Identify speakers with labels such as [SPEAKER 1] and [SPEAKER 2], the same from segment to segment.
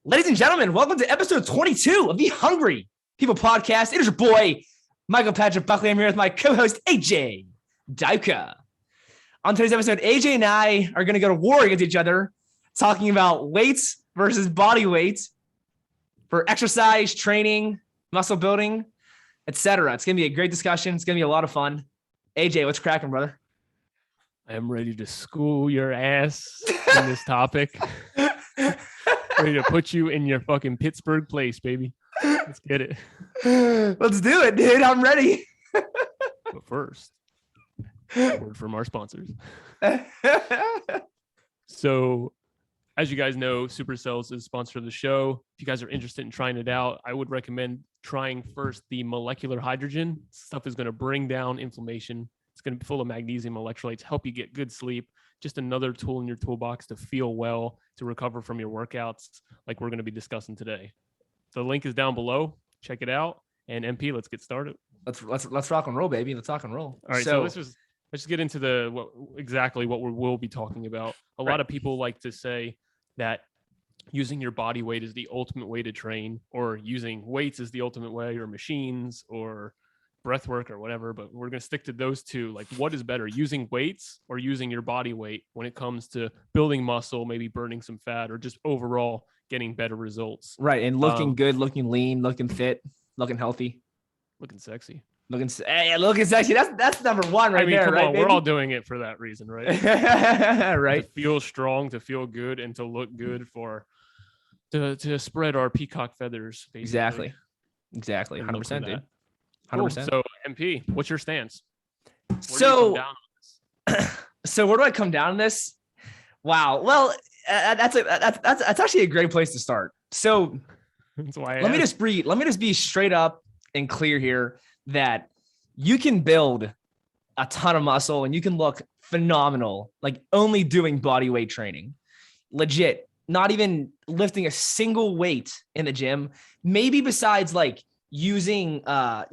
[SPEAKER 1] Ladies and gentlemen, welcome to episode 22 of the Hungry People Podcast. It is your boy, Michael Patrick Buckley. I'm here with my co-host, AJ Dauka. On today's episode, AJ and I are going to go to war against each other, talking about weights versus body weight for exercise, training, muscle building, etc. It's going to be a great discussion. It's going to be a lot of fun. AJ, what's cracking, brother?
[SPEAKER 2] I am ready to school your ass in this topic. Ready to put you in your fucking Pittsburgh place, baby. Let's get it.
[SPEAKER 1] Let's do it, dude. I'm ready.
[SPEAKER 2] But first, a word from our sponsors. So, as you guys know, Supercells is sponsor of the show. If you guys are interested in trying it out, I would recommend trying first the molecular hydrogen. Stuff is going to bring down inflammation. It's going to be full of magnesium electrolytes, help you get good sleep. Just another tool in your toolbox to feel well, to recover from your workouts, like we're going to be discussing today. The link is down below. Check it out. And MP, let's get started.
[SPEAKER 1] Let's rock and roll, baby. Let's rock and roll.
[SPEAKER 2] All right, so let's just get into what we will be talking about. A lot of people like to say that using your body weight is the ultimate way to train, or using weights is the ultimate way, or machines, or breath work, or whatever. But we're going to stick to those two. Like, what is better, using weights or using your body weight when it comes to building muscle, maybe burning some fat, or just overall getting better results?
[SPEAKER 1] Right. And looking good, looking lean, looking fit, looking healthy,
[SPEAKER 2] looking sexy.
[SPEAKER 1] Looking sexy. That's number one right there, right?
[SPEAKER 2] We're all doing it for that reason, right?
[SPEAKER 1] Right.
[SPEAKER 2] To feel strong, to feel good, and to look good, to spread our peacock feathers, basically.
[SPEAKER 1] Exactly. 100%, dude. 100%.
[SPEAKER 2] Cool. So, MP, what's your stance?
[SPEAKER 1] So where do I come down on this? Wow. Well, that's actually a great place to start. So
[SPEAKER 2] that's why
[SPEAKER 1] let me just be straight up and clear here that you can build a ton of muscle and you can look phenomenal, like only doing body weight training. Legit, not even lifting a single weight in the gym, maybe besides like using like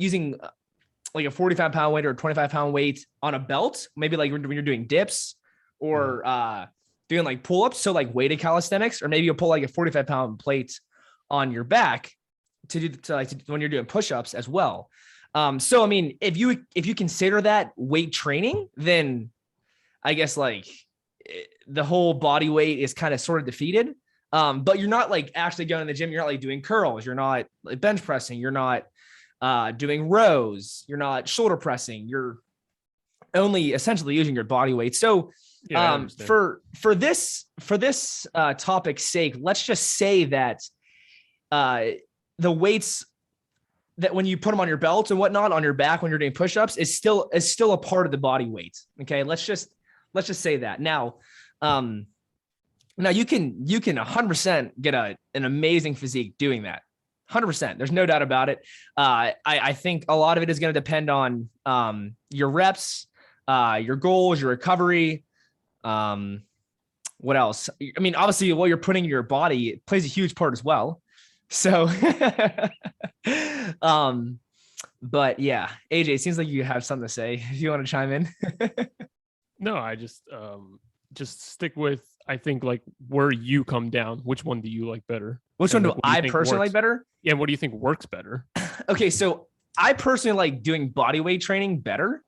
[SPEAKER 1] a 45-pound weight or a 25-pound weight on a belt, maybe like when you're doing dips or doing like pull-ups, so like weighted calisthenics, or maybe you'll pull like a 45-pound plate on your back when you're doing push-ups as well. So I mean, if you consider that weight training, then I guess like the whole body weight is kind of sort of defeated. But you're not like actually going to the gym. You're not like doing curls. You're not like bench pressing. You're not doing rows. You're not shoulder pressing. You're only essentially using your body weight. So for this topic's sake, let's just say that the weights that when you put them on your belt and whatnot on your back when you're doing push-ups is still a part of the body weight. Okay, let's just say that. Now you can 100% get an amazing physique doing that. 100%. There's no doubt about it. I think a lot of it is going to depend on your reps, your goals, your recovery. What else? I mean, obviously, what you're putting in your body, it plays a huge part as well. So, but yeah, AJ, it seems like you have something to say. If you want to chime in.
[SPEAKER 2] No, I just stick with, I think, like where you come down. Which one do you like better?
[SPEAKER 1] Which one do I personally like better?
[SPEAKER 2] Yeah, what do you think works better?
[SPEAKER 1] Okay, so I personally like doing body weight training better.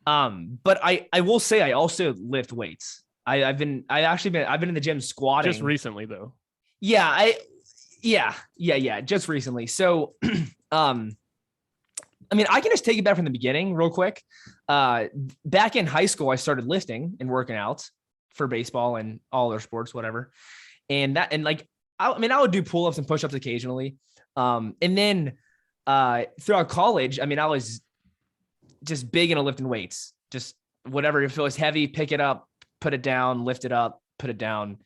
[SPEAKER 1] But I will say I also lift weights. I've been in the gym squatting.
[SPEAKER 2] Just recently though.
[SPEAKER 1] Yeah, just recently. So I mean, I can just take it back from the beginning real quick. Back in high school, I started lifting and working out for baseball and all other sports, whatever. I would do pull-ups and push-ups occasionally. And then throughout college, I mean, I was just big into lifting weights, just whatever. If it was heavy, pick it up, put it down, lift it up, put it down,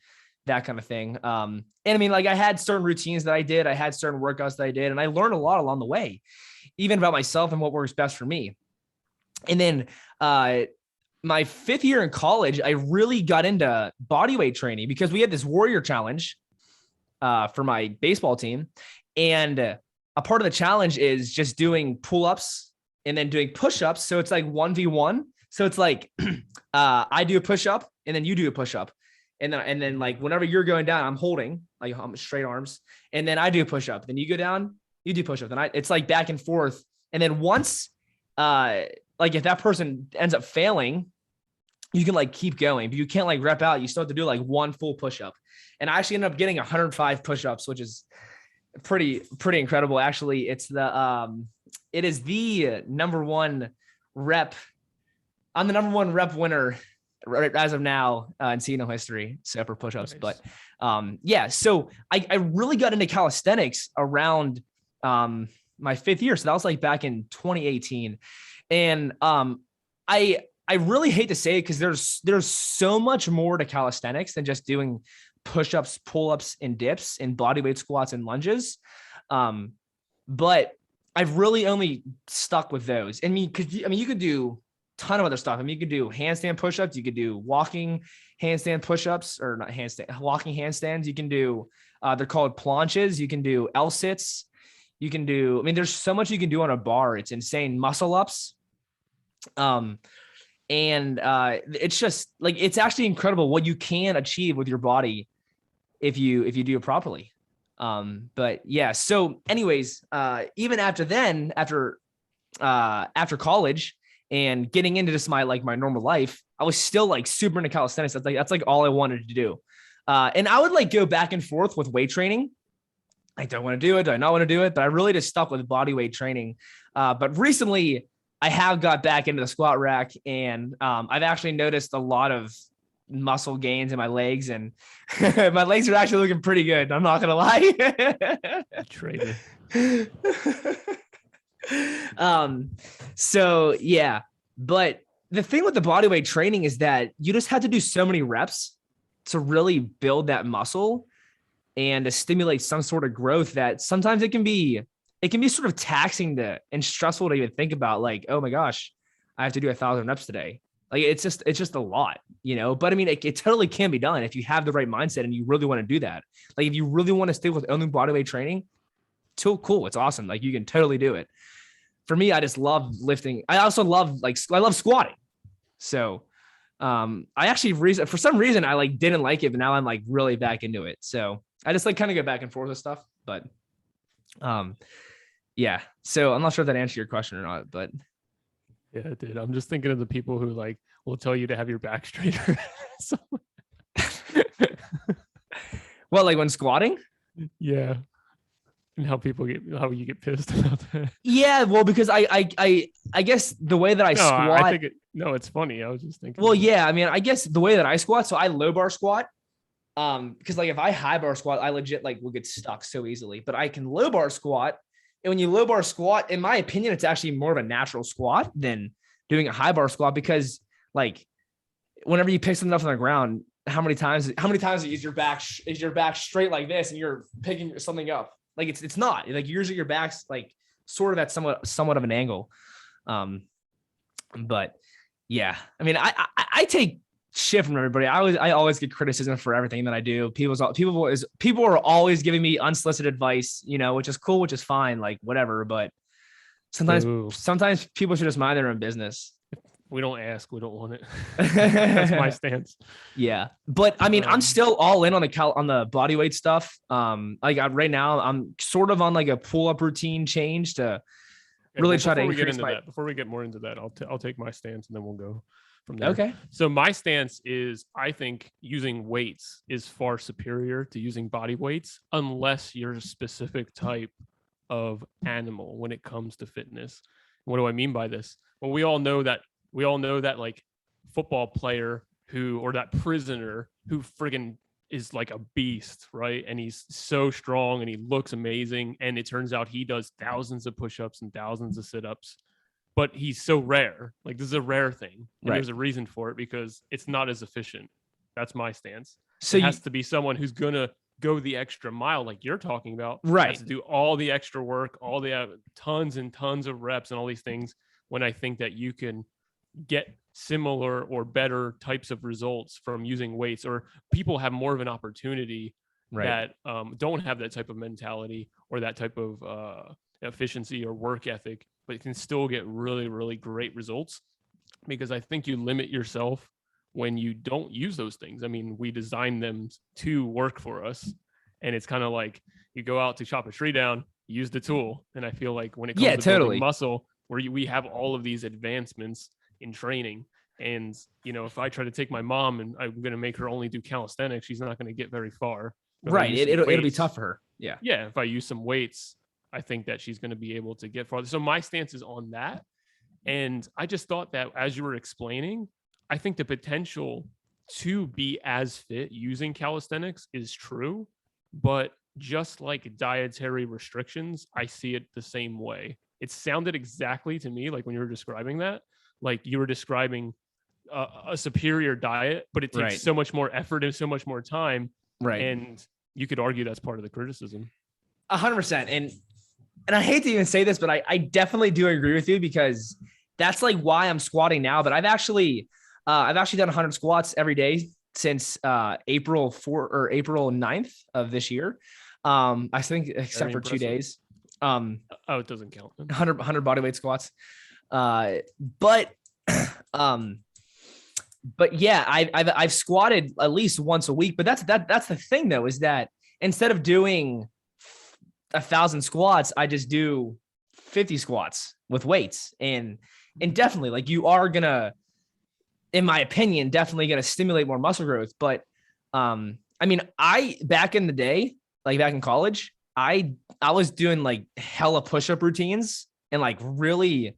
[SPEAKER 1] that kind of thing. And I mean, like I had certain routines that I did. I had certain workouts that I did, and I learned a lot along the way, even about myself and what works best for me. And then my fifth year in college, I really got into bodyweight training because we had this warrior challenge for my baseball team. And a part of the challenge is just doing pull-ups and then doing push-ups. So it's like 1v1. So it's like I do a push-up and then you do a push-up. And then like whenever you're going down, I'm holding like I'm straight arms, and then I do push up. Then you go down, you do push up. Then it's like back and forth. And then once, like if that person ends up failing, you can like keep going, but you can't like rep out. You still have to do like one full push up. And I actually ended up getting 105 push ups, which is pretty incredible. Actually, it is the number one rep. I'm the number one rep winner as of now in CNO history. So for push-ups, nice. But yeah, so I really got into calisthenics around my 5th year. So that was like back in 2018. And I really hate to say it because there's so much more to calisthenics than just doing push-ups, pull-ups, and dips and bodyweight squats and lunges. But I've really only stuck with those. I mean, you could do a ton of other stuff. I mean, you could do handstand push-ups, you could do walking handstand push-ups, or not handstand, walking handstands. You can do they're called planches. You can do L-sits. You can do, I mean, there's so much you can do on a bar. It's insane. Muscle ups. And it's just like, it's actually incredible what you can achieve with your body if you do it properly. But yeah, so anyways, even after college and getting into just my normal life, I was still like super into calisthenics. That's like all I wanted to do. And I would like go back and forth with weight training. I don't want to do it. Do I not want to do it? But I really just stuck with body weight training. But recently I have got back into the squat rack, and I've actually noticed a lot of muscle gains in my legs, and my legs are actually looking pretty good. I'm not going to lie.
[SPEAKER 2] Traitor.
[SPEAKER 1] So yeah, but the thing with the bodyweight training is that you just have to do so many reps to really build that muscle and to stimulate some sort of growth that sometimes it can be sort of taxing and stressful to even think about, like, oh my gosh, I have to do 1,000 reps today. Like it's just a lot, but I mean, it totally can be done if you have the right mindset and you really want to do that. Like if you really want to stick with only bodyweight training, so cool. It's awesome. Like you can totally do it. For me, I just love lifting. I also love squatting. So I actually for some reason I like didn't like it, but now I'm like really back into it. So I just like kind of go back and forth with stuff, but yeah. So I'm not sure if that answered your question or not, but
[SPEAKER 2] yeah, it did. I'm just thinking of the people who like will tell you to have your back straighter.
[SPEAKER 1] Well, like when squatting?
[SPEAKER 2] Yeah. And how you get pissed about that.
[SPEAKER 1] Yeah, well, because I guess the way that I squat.
[SPEAKER 2] It's funny. I was just thinking.
[SPEAKER 1] Well, yeah, I mean, I guess the way that I squat, so I low bar squat. Because like if I high bar squat, I legit like will get stuck so easily. But I can low bar squat. And when you low bar squat, in my opinion, it's actually more of a natural squat than doing a high bar squat, because like whenever you pick something up on the ground, how many times is your back straight like this and you're picking something up? Like it's not like usually your back's like sort of at somewhat of an angle. But yeah, I mean, I take shit from everybody. I always get criticism for everything that I do. People are always giving me unsolicited advice, which is cool, which is fine, like whatever. But sometimes people should just mind their own business.
[SPEAKER 2] We don't ask, we don't want it. That's my stance.
[SPEAKER 1] Yeah, but I mean, I'm still all in on the body weight stuff. Like right now, I'm sort of on like a pull up routine change to really try to increase my.
[SPEAKER 2] Before we get more into that, I'll take my stance and then we'll go from there.
[SPEAKER 1] Okay.
[SPEAKER 2] So my stance is, I think using weights is far superior to using body weights, unless you're a specific type of animal when it comes to fitness. What do I mean by this? Well, we all know that like football player or that prisoner who friggin' is like a beast, right? And he's so strong and he looks amazing. And it turns out he does thousands of push-ups and thousands of sit-ups, but he's so rare. Like this is a rare thing. And There's a reason for it, because it's not as efficient. That's my stance. So it has to be someone who's going to go the extra mile, like you're talking about.
[SPEAKER 1] Right.
[SPEAKER 2] Has to do all the extra work, all the tons and tons of reps and all these things, when I think that you can get similar or better types of results from using weights, or people have more of an opportunity that don't have that type of mentality or that type of efficiency or work ethic, but can still get really, really great results. Because I think you limit yourself when you don't use those things. I mean, we design them to work for us. And it's kind of like you go out to chop a tree down, use the tool. And I feel like when it comes to building muscle, where we have all of these advancements in training. And, you know, if I try to take my mom and I'm going to make her only do calisthenics, she's not going to get very far.
[SPEAKER 1] Right. It'll be tough for her. Yeah.
[SPEAKER 2] Yeah. If I use some weights, I think that she's going to be able to get farther. So my stance is on that. And I just thought that as you were explaining, I think the potential to be as fit using calisthenics is true, but just like dietary restrictions, I see it the same way. It sounded exactly to me like when you were describing that, like you were describing a superior diet, but it takes so much more effort and so much more time.
[SPEAKER 1] Right.
[SPEAKER 2] And you could argue that's part of the criticism.
[SPEAKER 1] 100%. And I hate to even say this, but I definitely do agree with you, because that's like why I'm squatting now. But I've actually done 100 squats every day since April 9th of this year. I think except for 2 days.
[SPEAKER 2] It doesn't count.
[SPEAKER 1] 100 bodyweight squats. But yeah, I've squatted at least once a week. But that's the thing though, is that instead of doing 1,000 squats, I just do 50 squats with weights. And definitely, like, you are gonna, in my opinion, definitely gonna stimulate more muscle growth. But I mean, back in the day, like back in college, I was doing like hella push-up routines, and like really,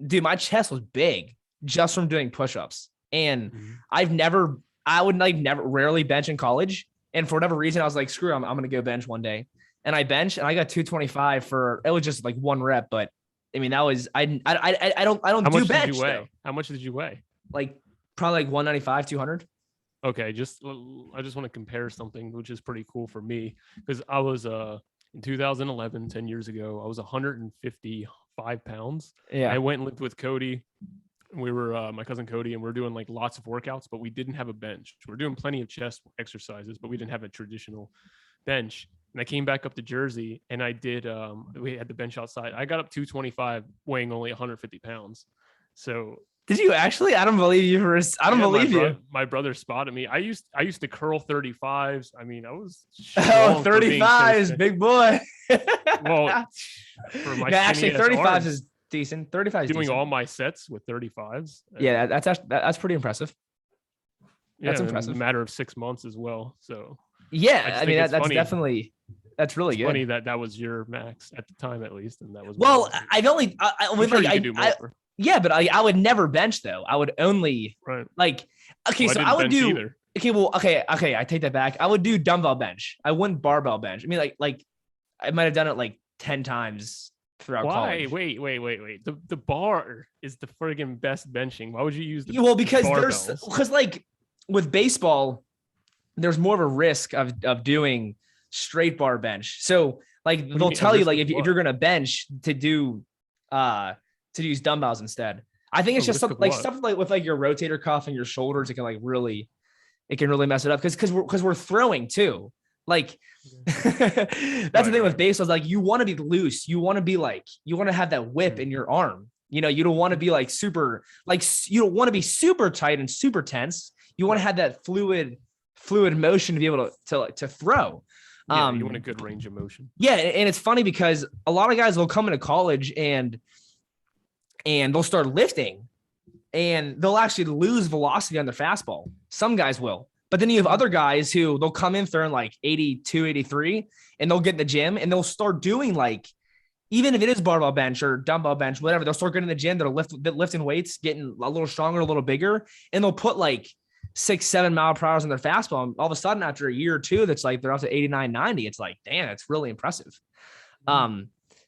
[SPEAKER 1] dude, my chest was big just from doing push-ups. And I would rarely bench in college. And for whatever reason, I was like, screw it, I'm going to go bench one day. And I benched, and I got 225 it was just like one rep. But I mean, that was, I don't do bench.
[SPEAKER 2] How much did you weigh?
[SPEAKER 1] Like probably like 195, 200.
[SPEAKER 2] Okay. I just want to compare something, which is pretty cool for me, because I was, in 2011, 10 years ago, I was 155 pounds.
[SPEAKER 1] Yeah.
[SPEAKER 2] I went and lived with Cody. We were my cousin Cody, and we were doing like lots of workouts, but we didn't have a bench. We're doing plenty of chest exercises, but we didn't have a traditional bench. And I came back up to Jersey, and I did. We had the bench outside. I got up 225, weighing only 150 pounds. So
[SPEAKER 1] did you actually? I don't believe you. I don't believe you.
[SPEAKER 2] My brother spotted me. I used to curl 35s. I mean, I was
[SPEAKER 1] 35s, big boy.
[SPEAKER 2] Well, for my
[SPEAKER 1] actually 35s is decent. 35 is
[SPEAKER 2] doing
[SPEAKER 1] decent.
[SPEAKER 2] all my sets with 35s.
[SPEAKER 1] Yeah, that's pretty impressive. That's impressive.
[SPEAKER 2] In a matter of 6 months as well. So
[SPEAKER 1] yeah, I mean that's definitely, that's really good.
[SPEAKER 2] Funny that was your max at the time, at least, and that was
[SPEAKER 1] yeah, but I would never bench though. I would only like, okay, so I would do either. Okay, I take that back. I would do dumbbell bench. I wouldn't barbell bench. I mean, like I might have done it like 10 times throughout college.
[SPEAKER 2] Wait. The bar is the friggin' best benching. Why would you use the
[SPEAKER 1] because like with baseball, there's more of a risk of doing straight bar bench. So like they'll tell you like if you're gonna bench to use dumbbells instead. I think it's just stuff like with like your rotator cuff and your shoulders, it can really mess it up because we're throwing too. Like that's the thing with baseball, is like you want to be loose, you want to have that whip in your arm. You know, you don't want to be like super, like you don't want to be super tight and super tense. You want to have that fluid motion to be able to throw.
[SPEAKER 2] Yeah, you want a good range of motion.
[SPEAKER 1] Yeah, and it's funny because a lot of guys will come into college and they'll start lifting and they'll actually lose velocity on their fastball. Some guys will. But then you have other guys who they'll come in throwing like 82, 83, and they'll get in the gym and they'll start doing like, even if it is barbell bench or dumbbell bench, whatever, they'll start getting in the gym, they're lifting weights, getting a little stronger, a little bigger, and they'll put like 6-7 mile per hour on their fastball. And all of a sudden, after a year or two, that's like they're up to 89, 90. It's like, damn, it's really impressive.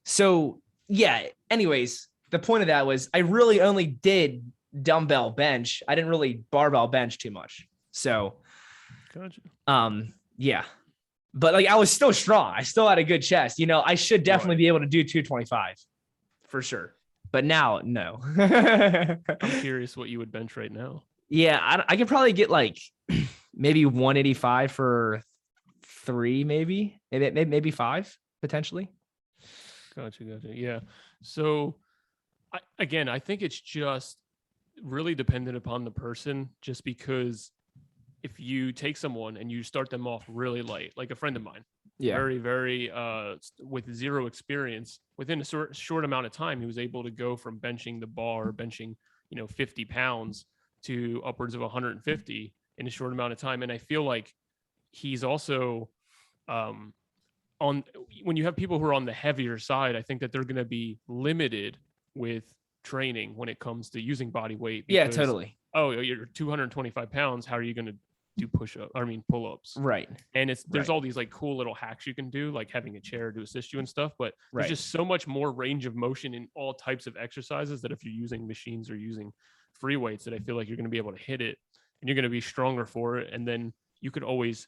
[SPEAKER 1] So yeah, anyways, the point of that was I really only did dumbbell bench. I didn't really barbell bench too much. So
[SPEAKER 2] gotcha.
[SPEAKER 1] Yeah, but like I was still strong. I still had a good chest. You know, I should definitely be able to do 225 for sure. But now, no.
[SPEAKER 2] I'm curious what you would bench right now.
[SPEAKER 1] Yeah, I could probably get like maybe 185 for 3, maybe 5 potentially.
[SPEAKER 2] Gotcha. Yeah. So I think it's just really dependent upon the person, just because if you take someone and you start them off really light, like a friend of mine,
[SPEAKER 1] Yeah.
[SPEAKER 2] very, very with zero experience, within a short amount of time, he was able to go from benching the bar, benching, 50 pounds to upwards of 150 in a short amount of time. And I feel like he's also on when you have people who are on the heavier side, I think that they're going to be limited with training when it comes to using body weight.
[SPEAKER 1] Yeah,
[SPEAKER 2] Because,
[SPEAKER 1] totally.
[SPEAKER 2] oh, you're 225 pounds. How are you going to do pull-ups?
[SPEAKER 1] Right.
[SPEAKER 2] And there's
[SPEAKER 1] Right.
[SPEAKER 2] all these like cool little hacks you can do, like having a chair to assist you and stuff. But
[SPEAKER 1] Right.
[SPEAKER 2] there's just so much more range of motion in all types of exercises that if you're using machines or using free weights, that I feel like you're going to be able to hit it and you're going to be stronger for it. And then you could always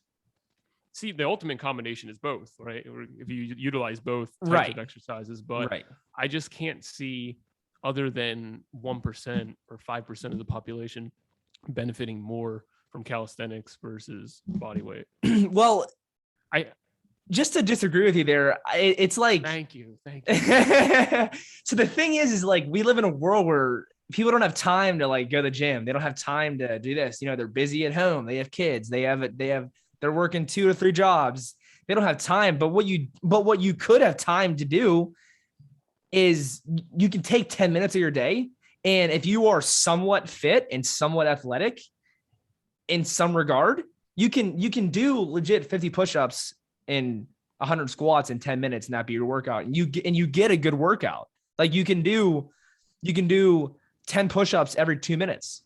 [SPEAKER 2] see the ultimate combination is both, right? Or if you utilize both types
[SPEAKER 1] Right.
[SPEAKER 2] of exercises, but
[SPEAKER 1] Right.
[SPEAKER 2] I just can't see other than 1% or 5% of the population benefiting more from calisthenics versus body weight.
[SPEAKER 1] Well,
[SPEAKER 2] I
[SPEAKER 1] just to disagree with you there, it's like,
[SPEAKER 2] thank you.
[SPEAKER 1] So the thing is like, we live in a world where people don't have time to like go to the gym. They don't have time to do this. They're busy at home. They have kids. They're working 2 or 3 jobs. They don't have time. But what you could have time to do is you can take 10 minutes of your day. And if you are somewhat fit and somewhat athletic in some regard, you can do legit 50 push-ups and 100 squats in 10 minutes and that be your workout. And you get a good workout. Like you can do 10 push-ups every 2 minutes,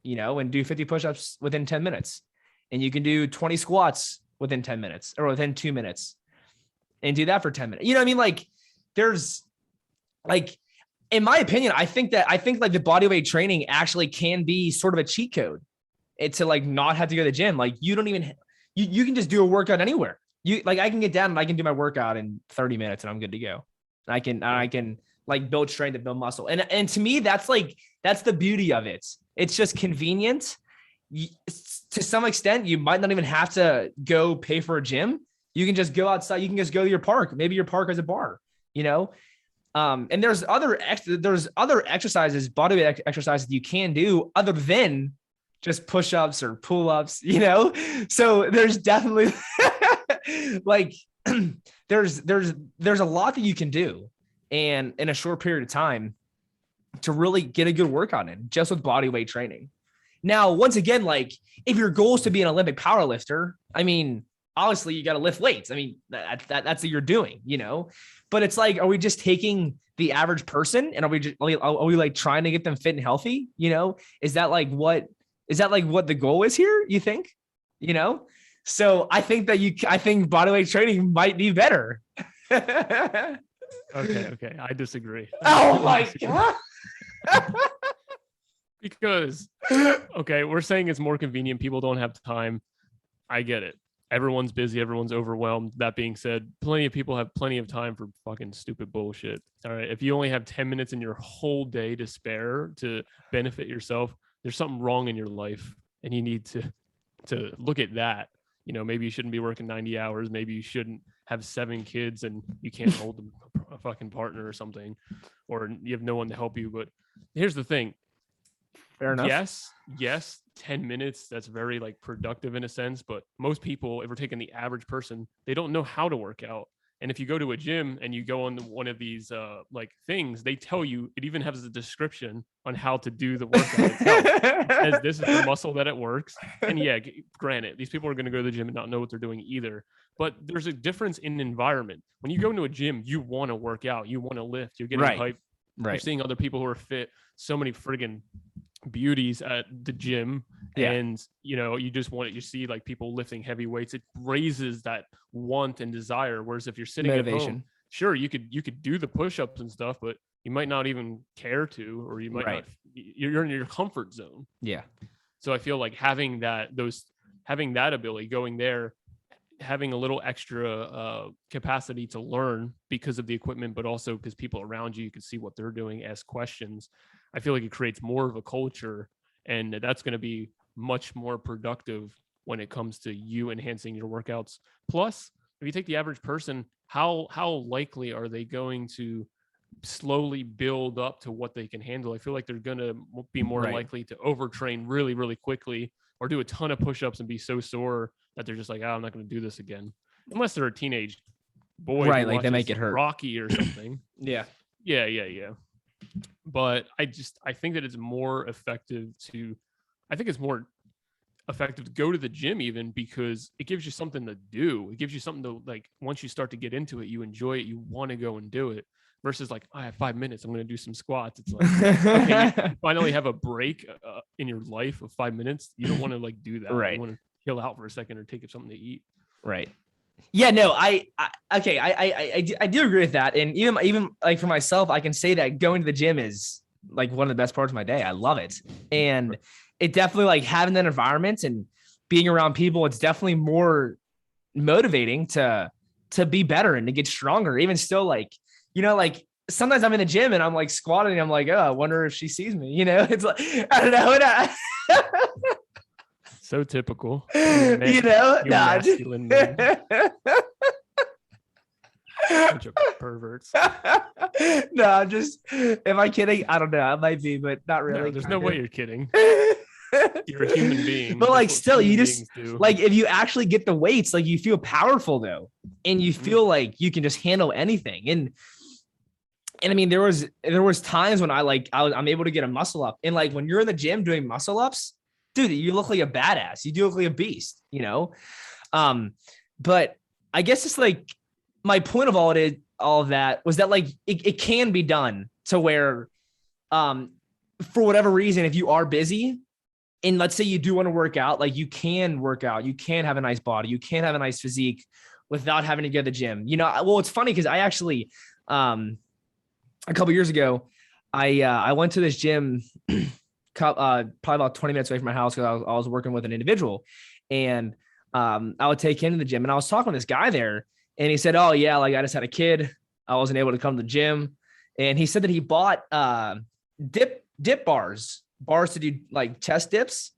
[SPEAKER 1] and do 50 push-ups within 10 minutes. And you can do 20 squats within 10 minutes or within 2 minutes and do that for 10 minutes. You know what I mean? Like there's like, in my opinion, I think like the bodyweight training actually can be sort of a cheat code. It's to like not have to go to the gym. Like you don't even, you can just do a workout anywhere. I can get down and I can do my workout in 30 minutes and I'm good to go. I can like build strength and build muscle. And to me, that's the beauty of it. It's just convenient. To some extent, you might not even have to go pay for a gym. You can just go outside. You can just go to your park. Maybe your park has a bar, and there's other exercises, bodyweight exercises you can do other than just push-ups or pull-ups, So there's definitely like, there's a lot that you can do and in a short period of time to really get a good workout in just with bodyweight training. Now, once again, like if your goal is to be an Olympic powerlifter, I mean, obviously you got to lift weights. I mean, that's what you're doing, but it's like, are we just taking the average person and are we like trying to get them fit and healthy? Is that like what the goal is here? You think, so I think bodyweight training might be better.
[SPEAKER 2] Okay. I disagree.
[SPEAKER 1] Oh my God.
[SPEAKER 2] Because, okay, we're saying it's more convenient. People don't have time. I get it. Everyone's busy. Everyone's overwhelmed. That being said, plenty of people have plenty of time for fucking stupid bullshit. All right. If you only have 10 minutes in your whole day to spare to benefit yourself, there's something wrong in your life and you need to look at that. Maybe you shouldn't be working 90 hours. Maybe you shouldn't have 7 kids and you can't hold a fucking partner or something, or you have no one to help you. But here's the thing.
[SPEAKER 1] Fair enough.
[SPEAKER 2] Yes, 10 minutes, that's very like productive in a sense, but most people, if we're taking the average person, they don't know how to work out. And if you go to a gym and you go on one of these like things, they tell you, it even has a description on how to do the workout itself. It says this is the muscle that it works. And yeah, granted, these people are going to go to the gym and not know what they're doing either. But there's a difference in environment. When you go into a gym, you want to work out, you want to lift, you're getting hyped. Right. You're seeing other people who are fit, so many friggin' beauties at the gym. Yeah. And you just want it. You see like people lifting heavy weights. It raises that want and desire. Whereas if you're sitting at home, sure, you could do the push-ups and stuff, but you might not even care to, or you might not. You're in your comfort zone. Yeah. So I feel like having that ability, going there, having a little extra capacity to learn because of the equipment, but also because people around you can see what they're doing, ask questions. I feel like it creates more of a culture, and that's going to be much more productive when it comes to you enhancing your workouts. Plus, if you take the average person, how likely are they going to slowly build up to what they can handle. I feel like they're going to be more likely to overtrain really, really quickly, or do a ton of push-ups and be so sore that they're just like, I'm not going to do this again. Unless they're a teenage boy,
[SPEAKER 1] right? Like they might get hurt,
[SPEAKER 2] Rocky or something.
[SPEAKER 1] yeah.
[SPEAKER 2] But I think that it's more effective to go to the gym, even because it gives you something to do. It gives you something to, like, once you start to get into it, you enjoy it, you want to go and do it, versus like, I have 5 minutes, I'm going to do some squats. It's like, okay, you finally have a break in your life of 5 minutes. You don't want to like do that.
[SPEAKER 1] Right.
[SPEAKER 2] You want to chill out for a second or take up something to eat.
[SPEAKER 1] Right. Yeah, no, I do agree with that. And even like for myself, I can say that going to the gym is like one of the best parts of my day. I love it. And it definitely, like, having that environment and being around people, it's definitely more motivating to be better and to get stronger. Even still, like, you know, like sometimes I'm in the gym and I'm like squatting and I'm like, oh, I wonder if she sees me, you know. It's like, I don't know.
[SPEAKER 2] So typical.
[SPEAKER 1] You know,
[SPEAKER 2] masculine men. Bunch of perverts.
[SPEAKER 1] No, I'm just, am I kidding? I don't know. I might be, but not really.
[SPEAKER 2] No, there's no way you're kidding. You're a human being.
[SPEAKER 1] But like, still, you just like, if you actually get the weights, like, you feel powerful though, and you feel like you can just handle anything. And I mean, there was times when I'm able to get a muscle up, and like when you're in the gym doing muscle ups, dude, you look like a badass. You do look like a beast, you know? But I guess it's like, my point of all of that was that, like, it can be done to where, for whatever reason, if you are busy and let's say you do want to work out, like, you can work out, you can have a nice body, you can have a nice physique without having to go to the gym. You know, well, it's funny because I actually, a couple years ago, I went to this gym, probably about 20 minutes away from my house, because I was working with an individual, and I would take him to the gym, and I was talking to this guy there, and he said, oh yeah, like, I just had a kid, I wasn't able to come to the gym. And he said that he bought dip bars to do like chest dips,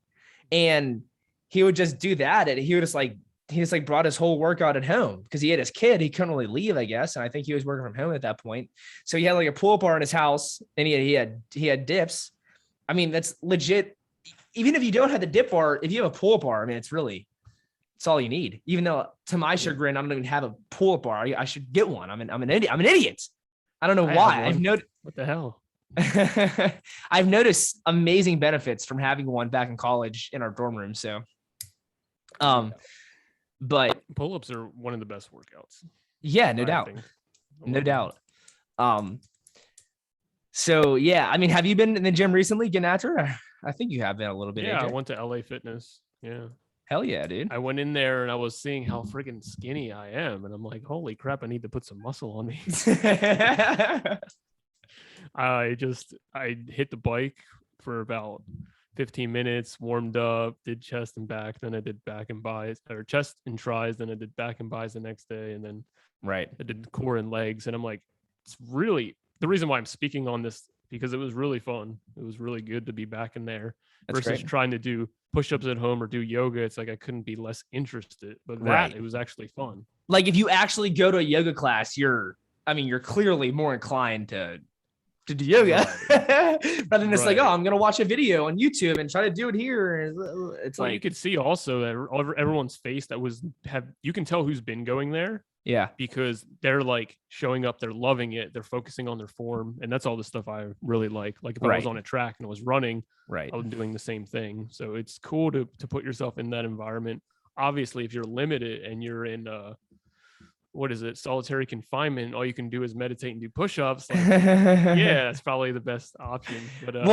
[SPEAKER 1] and he would just do that, and he just brought his whole workout at home because he had his kid. He couldn't really leave, I guess, and I think he was working from home at that point. So he had like a pull-up bar in his house, and he had dips. I mean, that's legit. Even if you don't have the dip bar, if you have a pull-up bar, I mean, it's all you need. Even though, to my chagrin, I don't even have a pull-up bar. I should get one. I'm an idiot. I don't know why. I've noticed. What
[SPEAKER 2] the hell?
[SPEAKER 1] I've noticed amazing benefits from having one back in college in our dorm room. So, but
[SPEAKER 2] pull-ups are one of the best workouts.
[SPEAKER 1] Yeah, no doubt. No doubt. So yeah, I mean, have you been in the gym recently getting after it? I think you have been a little bit.
[SPEAKER 2] Yeah,
[SPEAKER 1] AJ.
[SPEAKER 2] I went to LA Fitness. Yeah.
[SPEAKER 1] Hell yeah, dude.
[SPEAKER 2] I went in there and I was seeing how freaking skinny I am. And I'm like, holy crap, I need to put some muscle on me. I hit the bike for about 15 minutes, warmed up, did chest and back. Then I did back and bis, or chest and tris. Then I did back and bis the next day. And then I did core and legs. And I'm like, it's really the reason why I'm speaking on this, because it was really fun. It was really good to be back in there. That's versus great. Trying to do push-ups at home or do yoga. It's like I couldn't be less interested, but it was actually fun.
[SPEAKER 1] Like, if you actually go to a yoga class, you're clearly more inclined to do yoga rather than just like, oh, I'm gonna watch a video on YouTube and try to do it here. It's like,
[SPEAKER 2] you could see also that everyone's face you can tell who's been going there.
[SPEAKER 1] Yeah,
[SPEAKER 2] because they're like showing up, they're loving it, they're focusing on their form, and that's all the stuff I really like. Like, if I was on a track and I was running, I was doing the same thing. So it's cool to put yourself in that environment. Obviously, if you're limited and you're in solitary confinement, all you can do is meditate and do push-ups. Like, yeah, that's probably the best option. But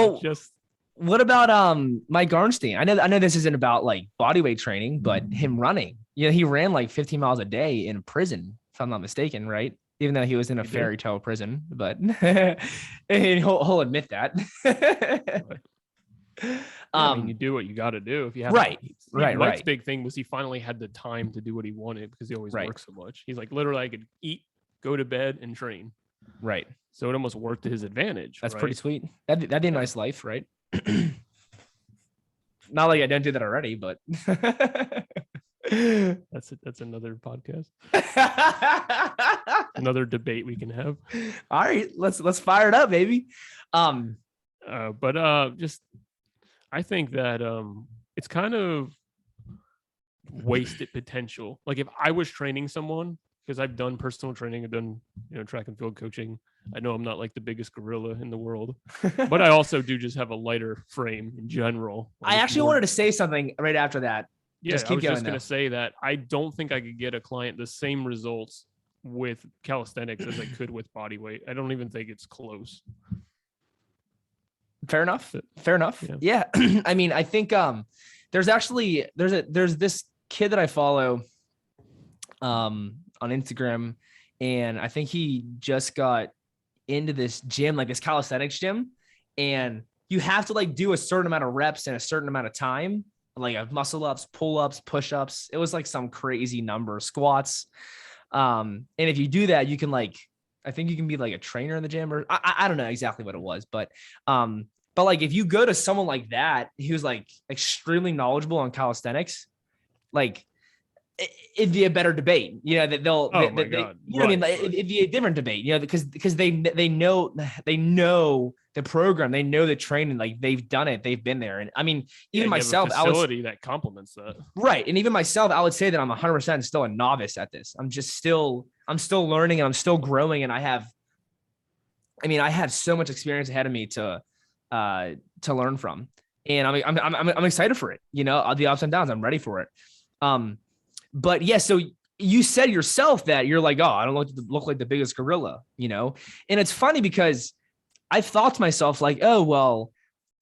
[SPEAKER 1] what about Mike Garnstein? I know this isn't about like bodyweight training, but him running. You know, he ran like 15 miles a day in prison, if I'm not mistaken, right? Even though he was in a fairy tale prison, but he'll admit that.
[SPEAKER 2] I mean, you do what you got to do if you have Mike's big thing was he finally had the time to do what he wanted, because he always works so much. He's like, literally, I could eat, go to bed, and train.
[SPEAKER 1] Right.
[SPEAKER 2] So it almost worked to his advantage.
[SPEAKER 1] That's pretty sweet. That'd be a nice life, right? Not like I don't do that already, but
[SPEAKER 2] that's another podcast. another debate we can have.
[SPEAKER 1] All right, let's fire it up, baby.
[SPEAKER 2] Just I think that it's kind of wasted potential. Like if I was training someone, because I've done personal training, I've done track and field coaching. I know I'm not like the biggest gorilla in the world, but I also do just have a lighter frame in general.
[SPEAKER 1] I actually wanted to say something right after that.
[SPEAKER 2] Yeah, I was just going to say that I don't think I could get a client the same results with calisthenics as I could with body weight. I don't even think it's close.
[SPEAKER 1] Fair enough. Yeah. I mean, I think there's this kid that I follow on Instagram, and I think he just got into this gym, like this calisthenics gym, and you have to like do a certain amount of reps in a certain amount of time, like muscle ups, pull ups, push ups. It was like some crazy number, squats. And if you do that, you can I think you can be like a trainer in the gym, or I don't know exactly what it was, but like if you go to someone like that, who's like extremely knowledgeable on calisthenics, like it'd be a better debate, that you know what I mean? Like, it'd be a different debate, because they know the program, they know the training, like they've done it, they've been there. And I mean, even myself,
[SPEAKER 2] facility that complements that.
[SPEAKER 1] Right. And even myself, I would say that I'm 100% still a novice at this. I'm still learning, and I'm still growing. And I have so much experience ahead of me to learn from. And I'm excited for it. The ups and downs, I'm ready for it. But yeah, so you said yourself that you're like, oh, I don't look like the biggest gorilla, and it's funny because I've thought to myself like, oh, well,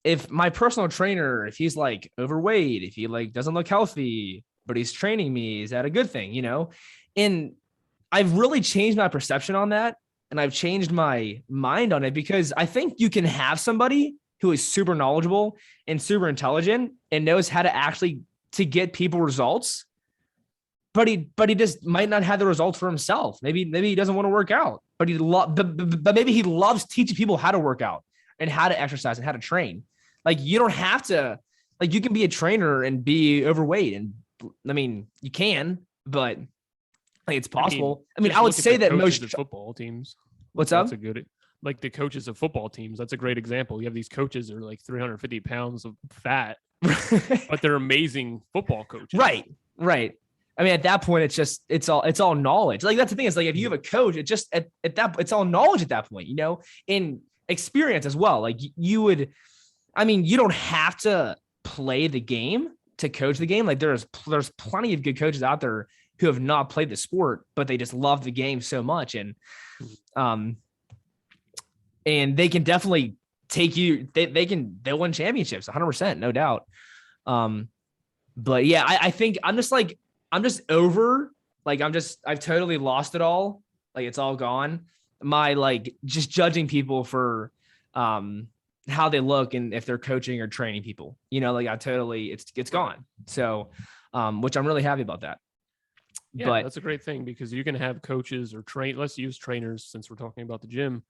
[SPEAKER 1] if my personal trainer, if he's like overweight, if he like doesn't look healthy, but he's training me, is that a good thing? And I've really changed my perception on that. And I've changed my mind on it, because I think you can have somebody who is super knowledgeable and super intelligent and knows how to actually to get people results, but he just might not have the results for himself. Maybe he doesn't want to work out, but but maybe he loves teaching people how to work out and how to exercise and how to train. Like you don't have to, like you can be a trainer and be overweight, and I mean you can, but like it's possible. I mean I would say that most
[SPEAKER 2] football teams.
[SPEAKER 1] What's up?
[SPEAKER 2] That's a good, like the coaches of football teams. That's a great example. You have these coaches that are like 350 pounds of fat, but they're amazing football coaches.
[SPEAKER 1] Right. I mean, at that point, it's all knowledge. Like that's the thing, is like if you have a coach, it just at that it's all knowledge at that point, in experience as well. Like you don't have to play the game to coach the game. Like there's plenty of good coaches out there who have not played the sport, but they just love the game so much. And they can definitely take you, they'll win championships 100%, no doubt. But yeah, I think I'm just over, like, I've totally lost it all. Like it's all gone. My like just judging people for, how they look and if they're coaching or training people, like it's gone. So, which I'm really happy about that.
[SPEAKER 2] Yeah, but that's a great thing, because you can have coaches or let's use trainers, since we're talking about the gym,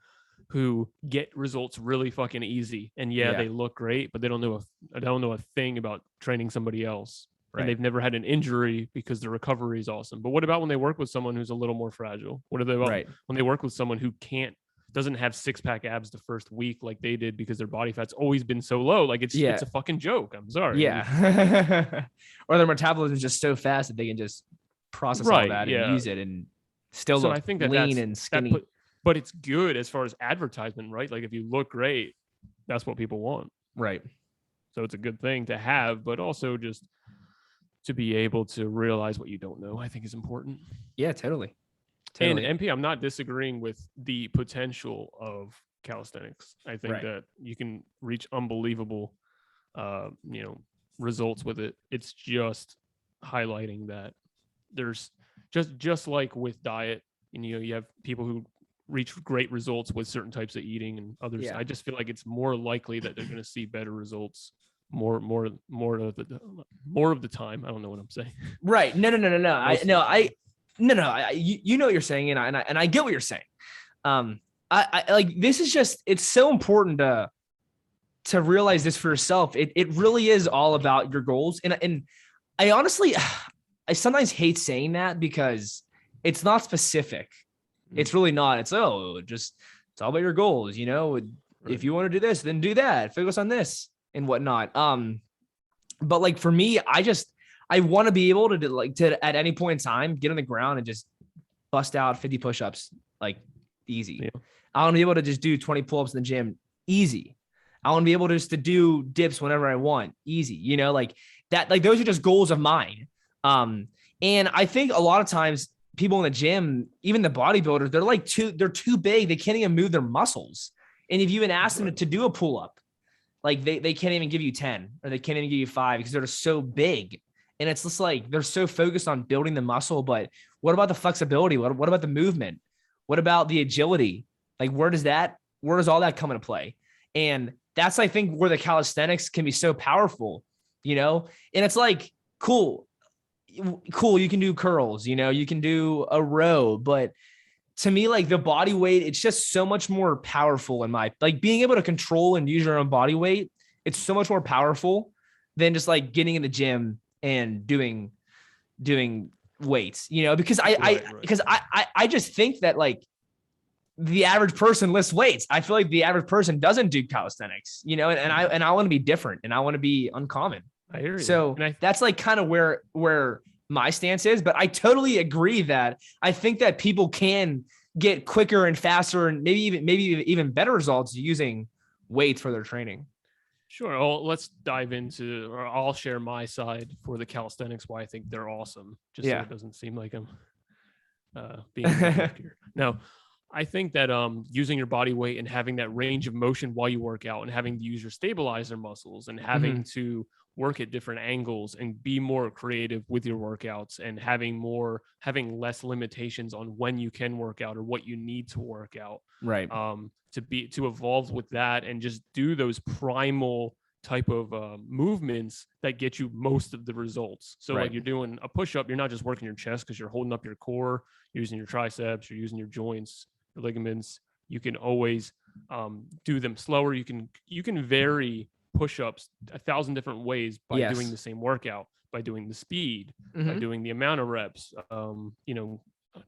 [SPEAKER 2] who get results really fucking easy. And they look great, but they don't know a thing about training somebody else. Right. And they've never had an injury because the recovery is awesome. But what about when they work with someone who's a little more fragile? What are they about when they work with someone who doesn't have 6-pack abs the first week like they did because their body fat's always been so low? Like it's a fucking joke. I'm sorry.
[SPEAKER 1] Yeah. Or their metabolism is just so fast that they can just process all that and use it and still look lean and skinny.
[SPEAKER 2] But it's good as far as advertisement, right? Like if you look great, that's what people want.
[SPEAKER 1] Right.
[SPEAKER 2] So it's a good thing to have, but also just to be able to realize what you don't know, I think is important.
[SPEAKER 1] Yeah, totally.
[SPEAKER 2] And MP, I'm not disagreeing with the potential of calisthenics. I think that you can reach unbelievable, results with it. It's just highlighting that there's just like with diet, and you have people who reach great results with certain types of eating and others. Yeah. I just feel like it's more likely that they're going to see better results more of the time. I don't know what I'm saying.
[SPEAKER 1] Right. No. You know what you're saying, and I get what you're saying. I like, this is just, it's so important to realize this for yourself. It really is all about your goals. And I honestly, I sometimes hate saying that because it's not specific. It's really not. It's it's all about your goals, you know. If you want to do this, then do that. Focus on this and whatnot. But like for me, I want to be able to to at any point in time get on the ground and just bust out 50 push-ups like easy.
[SPEAKER 2] Yeah.
[SPEAKER 1] I want to be able to just do 20 pull-ups in the gym easy. I want to be able to just to do dips whenever I want easy. You know, like that. Like those are just goals of mine. And I think a lot of times people in the gym, even the bodybuilders, they're too big. They can't even move their muscles. And if you even ask them to do a pull-up, like they can't even give you 10 or they can't even give you 5 because they're just so big. And it's just like, they're so focused on building the muscle, but what about the flexibility? What about the movement? What about the agility? Like, where does all that come into play? And that's, I think, where the calisthenics can be so powerful, you know? And it's like, cool. You can do curls, you know, you can do a row, but to me, like the body weight, it's just so much more powerful like being able to control and use your own body weight. It's so much more powerful than just like getting in the gym and doing weights, you know, because I just think that like the average person lifts weights. I feel like the average person doesn't do calisthenics, you know, and I want to be different and I want to be uncommon.
[SPEAKER 2] I hear you.
[SPEAKER 1] So that's like kind of where my stance is, but I totally agree that I think that people can get quicker and faster and maybe even better results using weights for their training.
[SPEAKER 2] Sure. Well, let's dive into, or I'll share my side for the calisthenics, why I think they're awesome. Just so it doesn't seem like I'm being here. No, I think that using your body weight and having that range of motion while you work out and having to use your stabilizer muscles and having to work at different angles and be more creative with your workouts and having less limitations on when you can work out or what you need to work out.
[SPEAKER 1] Right.
[SPEAKER 2] To evolve with that and just do those primal type of movements that get you most of the results. So like you're doing a push-up, you're not just working your chest because you're holding up your core, you're using your triceps, you're using your joints, your ligaments. You can always do them slower. You can vary push-ups 1,000 different ways by doing the same workout, by doing the speed, by doing the amount of reps, you know,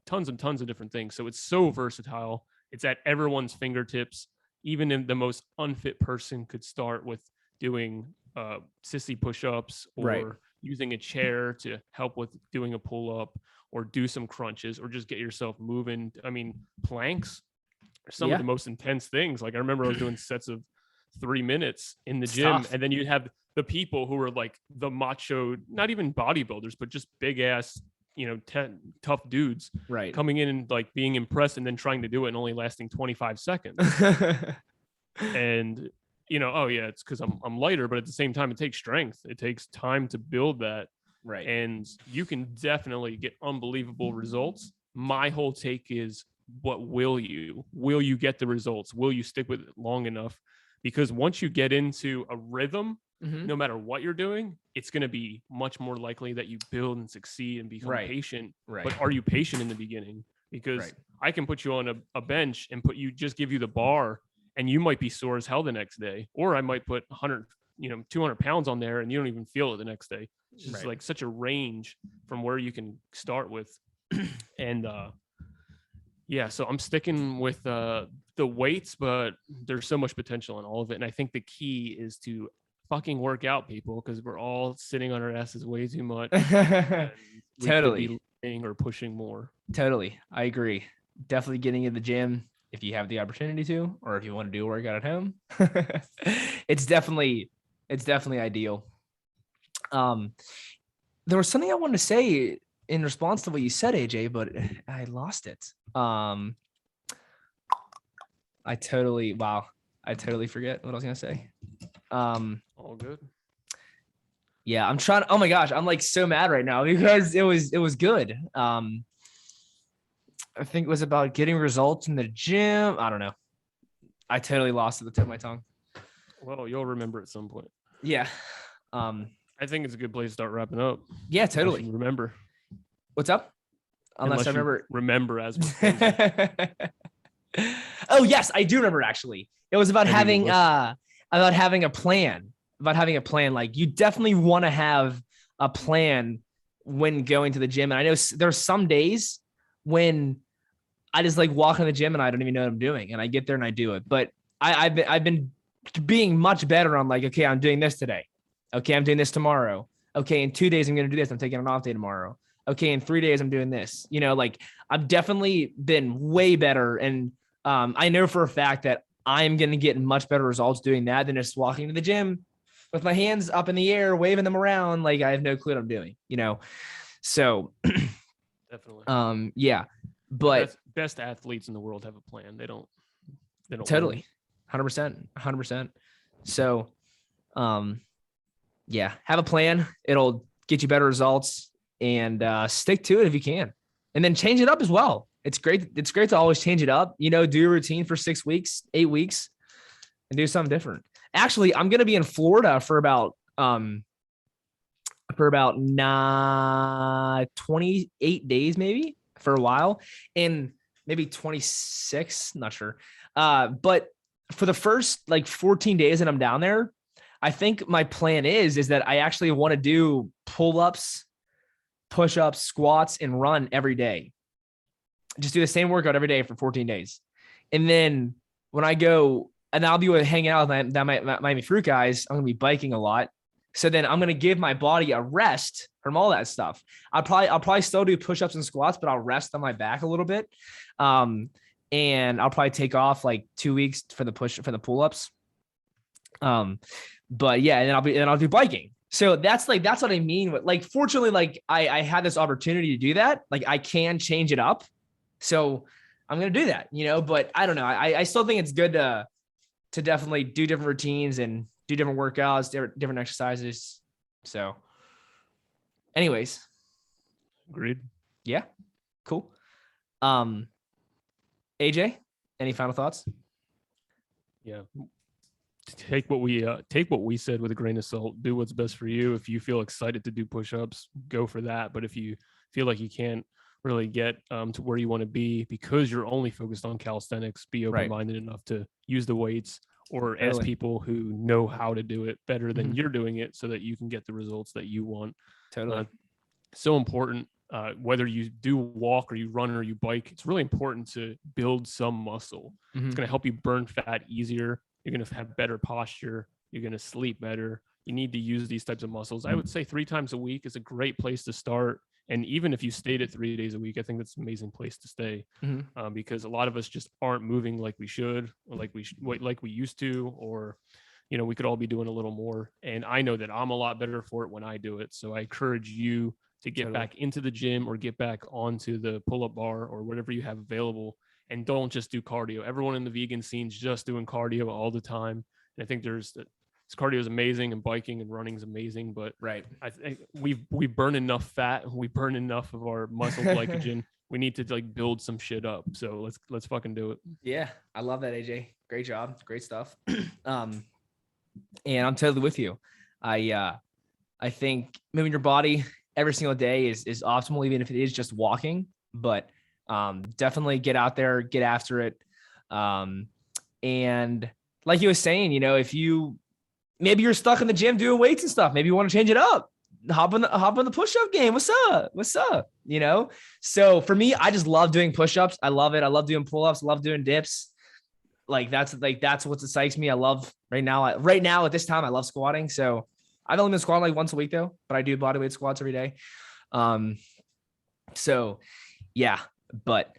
[SPEAKER 2] tons and tons of different things. So it's so versatile. It's at everyone's fingertips. Even if the most unfit person could start with doing sissy push-ups or using a chair to help with doing a pull-up or do some crunches or just get yourself moving. I mean, planks are some of the most intense things. Like I remember I was doing sets of 3 minutes in the gym, and then you'd have the people who were like the macho, not even bodybuilders, but just big ass, you know, tough dudes coming in and like being impressed and then trying to do it and only lasting 25 seconds. And, you know, oh yeah, it's because I'm lighter, but at the same time, it takes strength. It takes time to build that. Right. And you can definitely get unbelievable results. My whole take is, what will you get the results? Will you stick with it long enough? Because once you get into a rhythm, no matter what you're doing, it's going to be much more likely that you build and succeed and become patient. But are you patient in the beginning? Because I can put you on a bench and give you the bar, and you might be sore as hell the next day. Or I might put 200 pounds on there and you don't even feel it the next day. It's just like such a range from where you can start with. And so I'm sticking with the weights, but there's so much potential in all of it. And I think the key is to fucking work out, people, because we're all sitting on our asses way too much.
[SPEAKER 1] Totally.
[SPEAKER 2] Or pushing more.
[SPEAKER 1] Totally. I agree. Definitely getting in the gym if you have the opportunity to, or if you want to do a workout at home. It's definitely ideal. There was something I wanted to say in response to what you said, AJ, but I lost it. I totally forget what I was going to say.
[SPEAKER 2] All good.
[SPEAKER 1] Yeah, I'm trying. Oh my gosh, I'm like so mad right now because it was good. I think it was about getting results in the gym. I don't know. I totally lost it at the tip of my tongue.
[SPEAKER 2] Well, you'll remember at some point.
[SPEAKER 1] Yeah.
[SPEAKER 2] I think it's a good place to start wrapping up.
[SPEAKER 1] Yeah, totally.
[SPEAKER 2] Remember.
[SPEAKER 1] What's up? Unless I remember.
[SPEAKER 2] Remember as
[SPEAKER 1] Oh yes, I do remember actually. It was about having a plan. Like you definitely want to have a plan when going to the gym. And I know there's some days when I just like walk in the gym and I don't even know what I'm doing. And I get there and I do it. But I've been being much better on like, okay, I'm doing this today. Okay, I'm doing this tomorrow. Okay, in 2 days, I'm going to do this. I'm taking an off day tomorrow. Okay, in 3 days, I'm doing this. You know, like I've definitely been way better. And I know for a fact that I'm going to get much better results doing that than just walking to the gym with my hands up in the air, waving them around. Like I have no clue what I'm doing, you know? So
[SPEAKER 2] Definitely.
[SPEAKER 1] yeah, but
[SPEAKER 2] best athletes in the world have a plan. They don't
[SPEAKER 1] totally 100%. So, yeah, have a plan. It'll get you better results and stick to it if you can, and then change it up as well. It's great. It's great to always change it up, you know, do your routine for 6 weeks, 8 weeks and do something different. Actually, I'm going to be in Florida for about 28 days, maybe for a while, and maybe 26, not sure. But for the first like 14 days that I'm down there, I think my plan is that I actually want to do pull-ups, push-ups, squats, and run every day. Just do the same workout every day for 14 days. And then when I go, and I'll be hanging out with my Miami Fruit guys, I'm going to be biking a lot. So then I'm going to give my body a rest from all that stuff. I'll probably still do push-ups and squats, but I'll rest on my back a little bit. And I'll probably take off like 2 weeks for the pull-ups. But yeah, and then I'll do biking. So that's what I mean. Like, fortunately, like I had this opportunity to do that. Like I can change it up. So I'm going to do that, you know, but I don't know. I still think it's good to definitely do different routines and do different workouts, different exercises. So anyways.
[SPEAKER 2] Agreed.
[SPEAKER 1] Yeah. Cool. AJ, any final thoughts?
[SPEAKER 2] Yeah. Take what we said with a grain of salt. Do what's best for you. If you feel excited to do push-ups, go for that. But if you feel like you can't really get to where you want to be because you're only focused on calisthenics, be open-minded enough to use the weights or ask people who know how to do it better than you're doing it so that you can get the results that you want. So important. Whether you do walk or you run or you bike, it's really important to build some muscle. It's going to help you burn fat easier. You're going to have better posture. You're going to sleep better. You need to use these types of muscles. I would say 3 times a week is a great place to start. And even if you stayed at 3 days a week, I think that's an amazing place to stay because a lot of us just aren't moving like we should, or like we used to, or, you know, we could all be doing a little more. And I know that I'm a lot better for it when I do it. So I encourage you to get back into the gym or get back onto the pull-up bar or whatever you have available. And don't just do cardio. Everyone in the vegan scene is just doing cardio all the time. And I think cardio is amazing and biking and running is amazing, but I think we burn enough fat. We burn enough of our muscle glycogen. We need to like build some shit up. So let's fucking do it. Yeah.
[SPEAKER 1] I love that, AJ. Great job. Great stuff. And I'm totally with you. I think moving your body every single day is optimal, even if it is just walking, but definitely get out there, get after it. And like you were saying, you know, if maybe you're stuck in the gym doing weights and stuff, maybe you want to change it up, hop on the push-up game. What's up? You know? So for me, I just love doing push-ups. I love it. I love doing pull-ups. I love doing dips. That's what excites me. I love right now at this time, I love squatting. So I've only been squatting like once a week though, but I do bodyweight squats every day. So yeah, but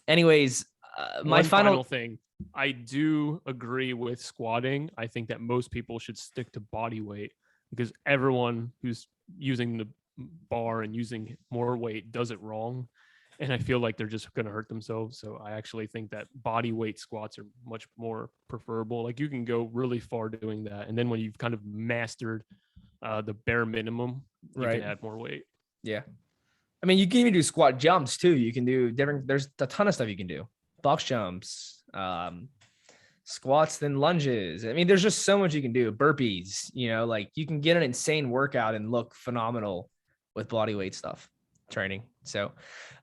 [SPEAKER 1] anyways, my final
[SPEAKER 2] thing, I do agree with squatting. I think that most people should stick to body weight because everyone who's using the bar and using more weight does it wrong. And I feel like they're just going to hurt themselves. So I actually think that body weight squats are much more preferable. Like you can go really far doing that. And then when you've kind of mastered the bare minimum, you can add more weight.
[SPEAKER 1] Yeah. I mean, you can even do squat jumps too. You can do there's a ton of stuff you can do. Box jumps, squats, then lunges. I mean, there's just so much you can do. Burpees, you know, like you can get an insane workout and look phenomenal with body weight stuff training. So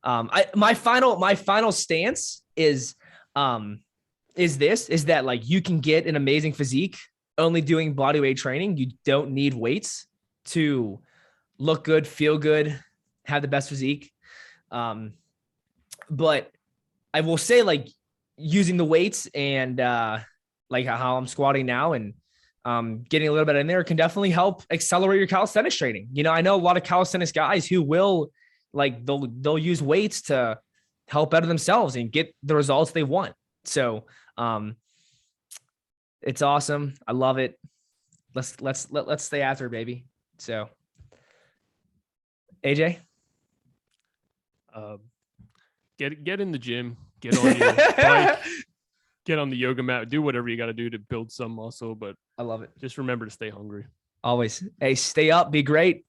[SPEAKER 1] my final stance is that like you can get an amazing physique only doing body weight training. You don't need weights to look good, feel good, have the best physique. But I will say, like, using the weights and like how I'm squatting now and getting a little bit in there can definitely help accelerate your calisthenics training. You know, I know a lot of calisthenics guys who will like they'll use weights to help better themselves and get the results they want. So it's awesome. I love it. Let's stay after it, baby. So AJ,
[SPEAKER 2] Get in the gym, get on your bike, get on the yoga mat, do whatever you got to do to build some muscle, but
[SPEAKER 1] I love it.
[SPEAKER 2] just remember to stay hungry.
[SPEAKER 1] Always. Hey, stay up, be great.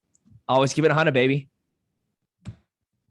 [SPEAKER 1] Always keep it 100, baby.